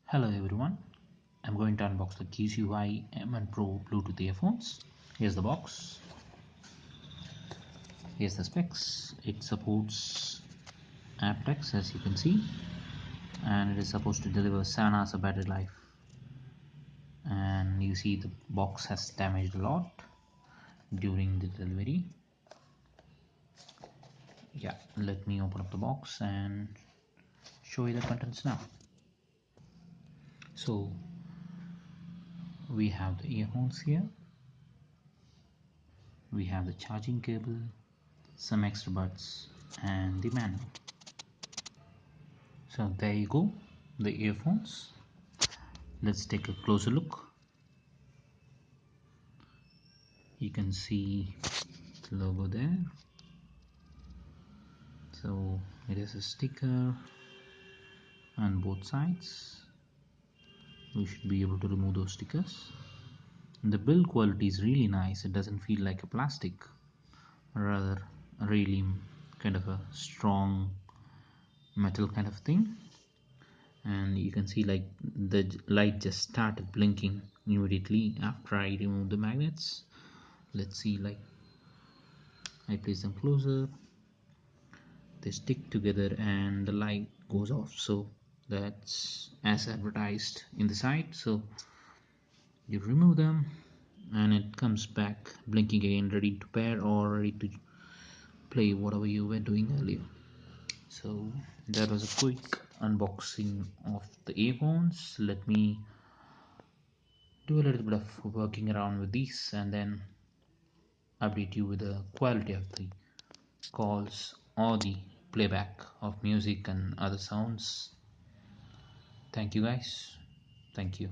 Hello everyone, I'm going to unbox the QCY M1 Pro Bluetooth earphones. Here's the box, here's the specs. It supports aptX as you can see, and it is supposed to deliver 7 hours of battery life. And you see the box has damaged a lot during the delivery. Yeah, let me open up the box and show you the contents now. So we have the earphones here, we have the charging cable, some extra buds, and the manual. So there you go, the earphones. Let's take a closer look. You can see the logo there. So it is a sticker on both sides. We should be able to remove those stickers. The build quality is really nice. It doesn't feel like a plastic, rather really kind of a strong metal kind of thing. And you can see like the light just started blinking immediately after I removed the magnets. Let's see, like I place them closer, they stick together and the light goes off. So that's as advertised in the site. So you remove them and it comes back blinking again, ready to pair or ready to play whatever you were doing earlier. So that was a quick unboxing of the earphones. Let me do a little bit of working around with these and then update you with the quality of the calls or the playback of music and other sounds. Thank you guys. Thank you.